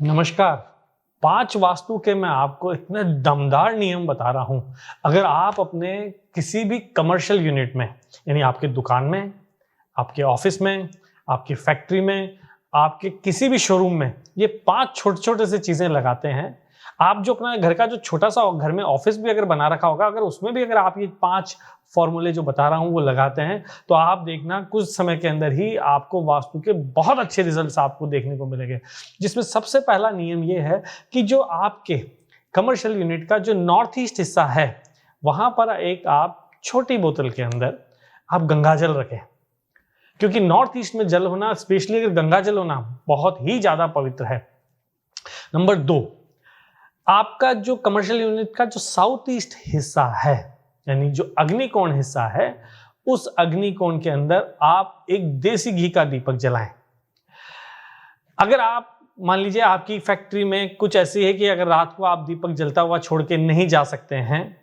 नमस्कार। 5 वास्तु के मैं आपको इतने दमदार नियम बता रहा हूं। अगर आप अपने किसी भी कमर्शियल यूनिट में, यानी आपके दुकान में, आपके ऑफिस में, आपकी फैक्ट्री में, आपके किसी भी शोरूम में ये 5 छोटे-छोटे से चीजें लगाते हैं, आप जो अपना घर का जो छोटा-सा घर में ऑफिस भी अगर बना रखा होगा, अगर उसमें भी अगर आप ये 5 फॉर्मूले जो बता रहा हूं वो लगाते हैं, तो आप देखना कुछ समय के अंदर ही आपको वास्तु के बहुत अच्छे रिजल्ट्स आपको देखने को मिलेंगे। जिसमें सबसे पहला नियम ये है कि जो आपके कमर्शियल यूनिट का जो नॉर्थ ईस्ट हिस्सा है, वहां पर एक आप छोटी बोतल के अंदर आप गंगाजल रखें। क्योंकि नॉर्थ ईस्ट में जल होना, स्पेशली अगर गंगाजल होना, बहुत ही ज्यादा पवित्र है। नंबर 2, आपका जो कमर्शियल यूनिट का जो साउथ ईस्ट हिस्सा है, यानी जो अग्निकोण हिस्सा है, उस अग्निकोण के अंदर आप एक देसी घी का दीपक जलाएं। अगर आप मान लीजिए आपकी फैक्ट्री में कुछ ऐसी है कि अगर रात को आप दीपक जलता हुआ छोड़ के नहीं जा सकते हैं,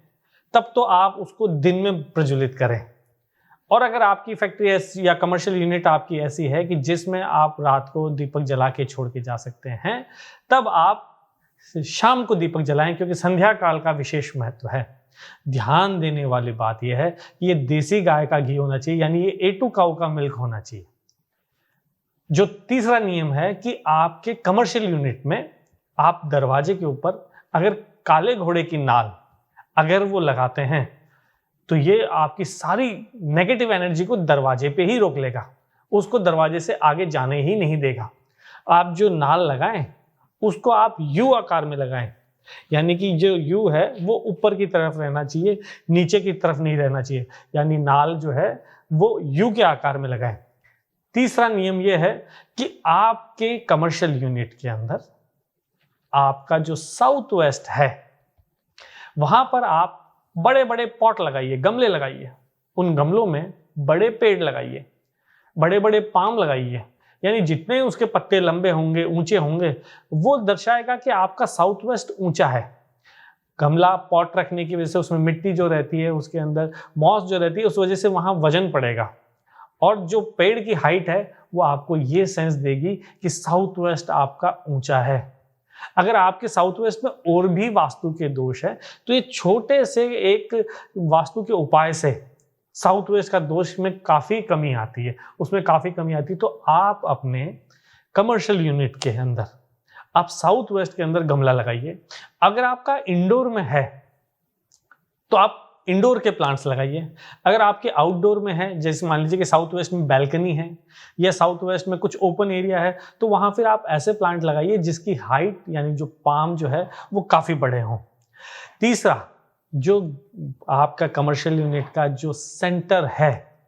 तब तो आप उसको दिन में प्रज्वलित करें। और अगर आपकी फैक्ट्री ऐसी या कमर्शियल यूनिट आपकी ऐसी है कि जिसमें आप रात को दीपक जला के छोड़ के जा सकते हैं, तब आप शाम को दीपक जलाएं, क्योंकि संध्या काल का विशेष महत्व है। ध्यान देने वाली बात यह है कि ये देसी गाय का घी होना चाहिए, यानी ये A2 काऊ का मिल्क होना चाहिए। जो तीसरा नियम है कि आपके कमर्शियल यूनिट में आप दरवाजे के ऊपर अगर काले घोड़े की नाल अगर वो लगाते हैं, तो ये आपकी सारी नेगेटिव एनर्जी को दरवाजे पे ही रोक लेगा, उसको दरवाजे से आगे जाने ही नहीं देगा। आप जो नाल लगाएं उसको आप यू आकार में लगाएं, यानी कि जो यू है वो ऊपर की तरफ रहना चाहिए, नीचे की तरफ नहीं रहना चाहिए, यानी नाल जो है वो यू के आकार में लगाएं। तीसरा नियम यह है कि आपके कमर्शियल यूनिट के अंदर आपका जो साउथ वेस्ट है, वहां पर आप बड़े बड़े पॉट लगाइए, गमले लगाइए। उन गमलों में बड़े पेड़ लगाइए, बड़े बड़े पाम लगाइए, यानी जितने उसके पत्ते लंबे होंगे, ऊंचे होंगे, वो दर्शाएगा कि आपका साउथ वेस्ट ऊंचा है। गमला पॉट रखने की वजह से उसमें मिट्टी जो रहती है, उसके अंदर मॉस जो रहती है, उस वजह से वहां वजन पड़ेगा। और जो पेड़ की हाइट है वो आपको ये सेंस देगी कि साउथ वेस्ट आपका ऊंचा है। अगर आपके साउथ वेस्ट में और भी वास्तु के दोष है, तो ये छोटे से एक वास्तु के उपाय से साउथ वेस्ट का दोष में काफी कमी आती है, उसमें काफी कमी आती है। तो आप अपने कमर्शियल यूनिट के अंदर आप साउथ वेस्ट के अंदर गमला लगाइए। अगर आपका इंडोर में है तो आप इंडोर के प्लांट्स लगाइए। अगर आपके आउटडोर में है, जैसे मान लीजिए कि साउथ वेस्ट में बैल्कनी है या साउथ वेस्ट में कुछ ओपन एरिया है, तो वहां फिर आप ऐसे प्लांट लगाइए जिसकी हाइट, यानी जो पाम जो है वो काफी बड़े हों। तीसरा, जो आपका कमर्शियल यूनिट का जो सेंटर है,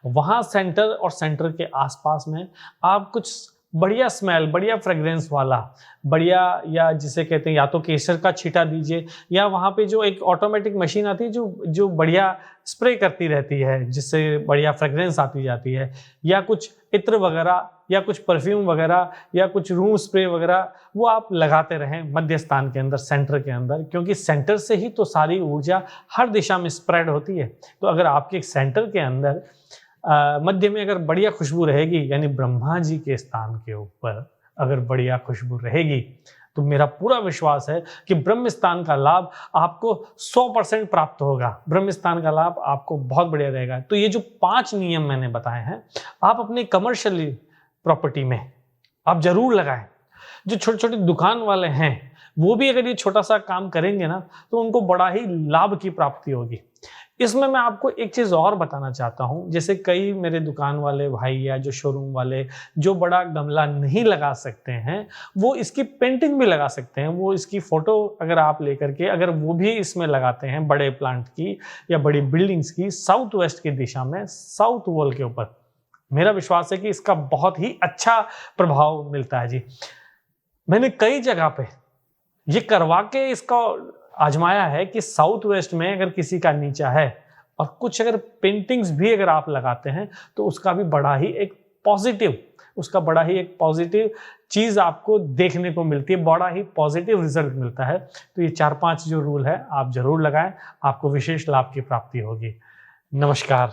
वहां सेंटर और सेंटर के आसपास में आप कुछ बढ़िया स्मेल, बढ़िया फ्रेग्रेंस वाला, बढ़िया, या जिसे कहते हैं या तो केसर का छींटा दीजिए, या वहां पे जो एक ऑटोमेटिक मशीन आती है जो बढ़िया स्प्रे करती रहती है, जिससे बढ़िया फ्रेग्रेंस आती जाती है, या कुछ इत्र वगैरह, या कुछ परफ्यूम वगैरह, या कुछ रूम स्प्रे वगैरह, वो आप लगाते रहें मध्य स्थान के अंदर, सेंटर के अंदर, क्योंकि सेंटर से ही तो सारी ऊर्जा हर दिशा में स्प्रेड होती है। तो अगर आपके सेंटर के अंदर मध्य में अगर बढ़िया खुशबू रहेगी, यानी ब्रह्मा जी के स्थान के ऊपर अगर बढ़िया खुशबू रहेगी, तो मेरा पूरा विश्वास है कि ब्रह्म स्थान का लाभ आपको 100% प्राप्त होगा। ब्रह्म स्थान का लाभ आपको बहुत बढ़िया रहेगा। तो ये जो 5 नियम मैंने बताए हैं, आप अपने कमर्शियल प्रॉपर्टी में आप जरूर लगाएं। जो छोटे छोटे दुकान वाले हैं, वो भी अगर ये छोटा सा काम करेंगे ना, तो उनको बड़ा ही लाभ की प्राप्ति होगी। इसमें मैं आपको एक चीज और बताना चाहता हूं, जैसे कई मेरे दुकान वाले भाई या जो शोरूम वाले जो बड़ा गमला नहीं लगा सकते हैं, वो इसकी पेंटिंग भी लगा सकते हैं। वो इसकी फोटो अगर आप लेकर के अगर वो भी इसमें लगाते हैं, बड़े प्लांट की या बड़ी बिल्डिंग्स की साउथ वेस्ट की दिशा में, साउथ वॉल के ऊपर, मेरा विश्वास है कि इसका बहुत ही अच्छा प्रभाव मिलता है जी। मैंने कई जगह पे ये करवा के इसका आजमाया है कि साउथ वेस्ट में अगर किसी का नीचा है और कुछ अगर पेंटिंग्स भी अगर आप लगाते हैं, तो उसका भी बड़ा ही एक पॉजिटिव चीज आपको देखने को मिलती है, बड़ा ही पॉजिटिव रिजल्ट मिलता है। तो ये 4-5 जो रूल है आप जरूर लगाएं, आपको विशेष लाभ की प्राप्ति होगी। नमस्कार।